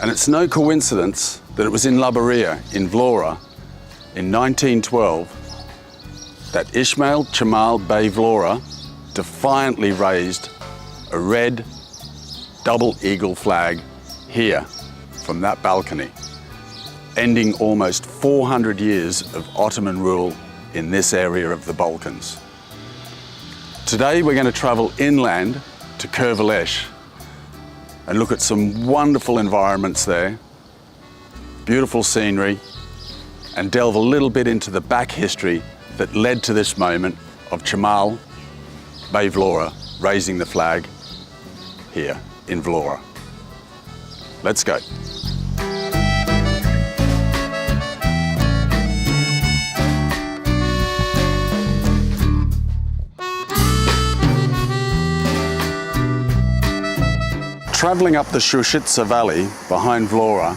And it's no coincidence that it was in Labaria, in Vlora, in 1912, that Ismail Chemal Bey Vlora defiantly raised a red double eagle flag here from that balcony, ending almost 400 years of Ottoman rule in this area of the Balkans. Today we're going to travel inland to Kërvelesh and look at some wonderful environments there, beautiful scenery, and delve a little bit into the back history that led to this moment of Chemal Bey Vlora raising the flag here in Vlora. Let's go. Travelling up the Shushitsa Valley behind Vlora,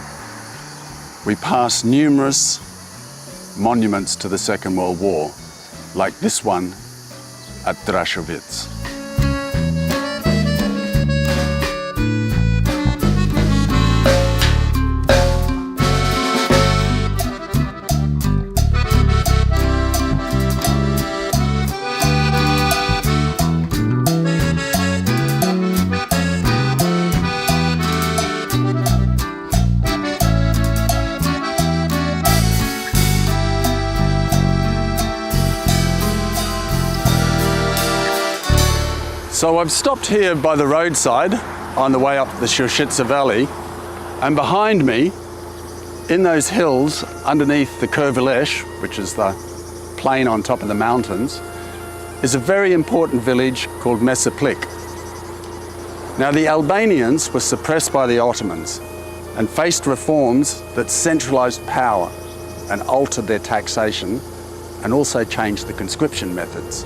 we pass numerous monuments to the Second World War, like this one at Drashowitz. So I've stopped here by the roadside on the way up the Shushitsa Valley, and behind me, in those hills underneath the Kërvelesh, which is the plain on top of the mountains, is a very important village called Mesaplikut. Now the Albanians were suppressed by the Ottomans and faced reforms that centralized power and altered their taxation and also changed the conscription methods.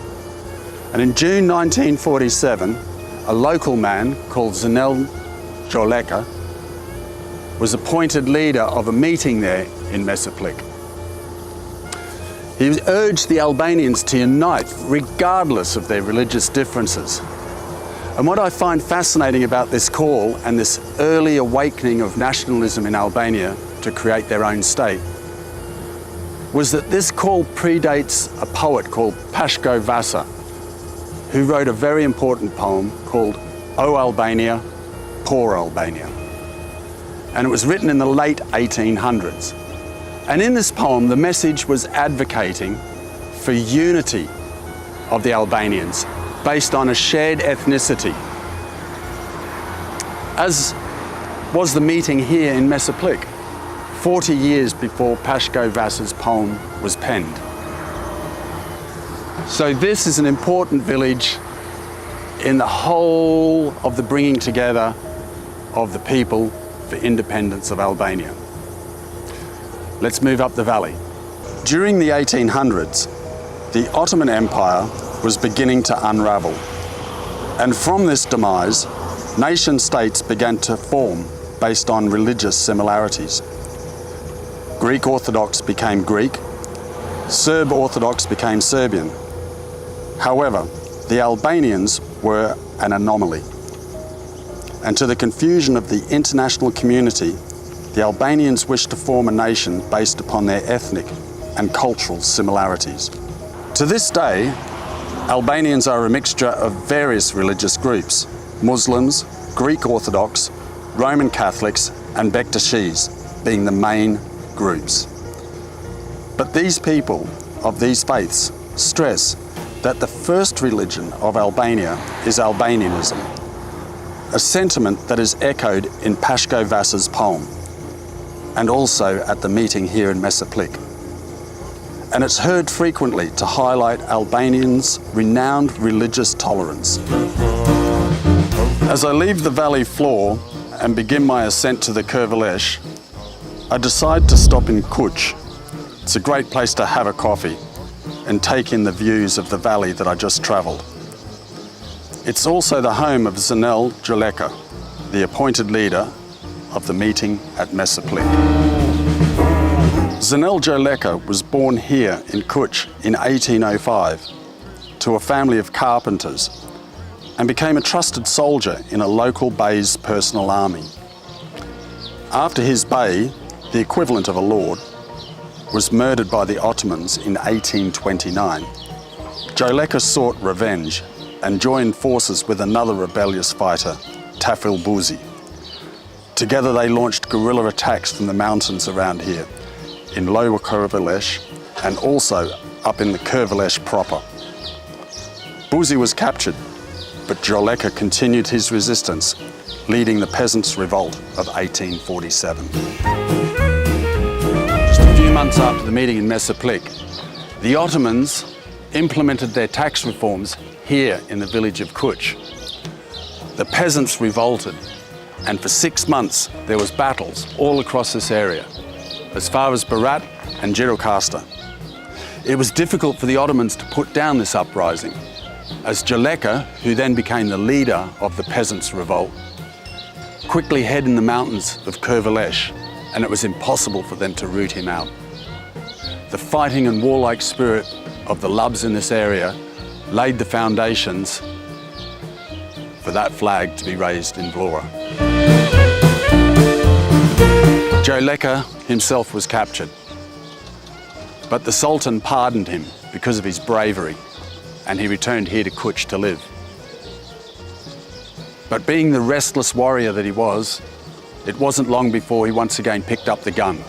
And in June 1947, a local man called Zenel Gjoleka was appointed leader of a meeting there in Mesaplikut. He urged the Albanians to unite regardless of their religious differences. And what I find fascinating about this call and this early awakening of nationalism in Albania to create their own state was that this call predates a poet called Pashko Vasa, who wrote a very important poem called O Albania, Poor Albania. And it was written in the late 1800s. And in this poem, the message was advocating for unity of the Albanians based on a shared ethnicity, as was the meeting here in Mesaplikut, 40 years before Pashko Vasa's poem was penned. So this is an important village in the whole of the bringing together of the people for independence of Albania. Let's move up the valley. During the 1800s, the Ottoman Empire was beginning to unravel. And from this demise, nation states began to form based on religious similarities. Greek Orthodox became Greek, Serb Orthodox became Serbian. However, the Albanians were an anomaly. And to the confusion of the international community, the Albanians wished to form a nation based upon their ethnic and cultural similarities. To this day, Albanians are a mixture of various religious groups: Muslims, Greek Orthodox, Roman Catholics, and Bektashis being the main groups. But these people of these faiths stress that the first religion of Albania is Albanianism, a sentiment that is echoed in Pashko Vasa's poem and also at the meeting here in Mesaplikut. And it's heard frequently to highlight Albanians' renowned religious tolerance. As I leave the valley floor and begin my ascent to the Kërvelesh, I decide to stop in Kuch. It's a great place to have a coffee and take in the views of the valley that I just travelled. It's also the home of Zenel Gjoleka, the appointed leader of the meeting at Mesaplikut. Zenel Gjoleka was born here in Kuch in 1805 to a family of carpenters and became a trusted soldier in a local Bey's personal army. After his bey, the equivalent of a lord, was murdered by the Ottomans in 1829, Gjoleka sought revenge and joined forces with another rebellious fighter, Tafil Buzi. Together they launched guerrilla attacks from the mountains around here, in Lower Kurvelesh and also up in the Kurvelesh proper. Buzi was captured, but Gjoleka continued his resistance, leading the Peasants' Revolt of 1847. Just a few months after the meeting in Mesaplikut, the Ottomans implemented their tax reforms here in the village of KØTU. The peasants revolted, and for 6 months there was battles all across this area, as far as Berat and Gjirokasta. It was difficult for the Ottomans to put down this uprising, as Gjoleka, who then became the leader of the Peasants' Revolt, quickly hid in the mountains of Kurvelesh, and it was impossible for them to root him out. The fighting and warlike spirit of the Lubs in this area laid the foundations for that flag to be raised in Vlora. Gjoleka himself was captured, but the Sultan pardoned him because of his bravery, and he returned here to KØTU to live. But being the restless warrior that he was, it wasn't long before he once again picked up the gun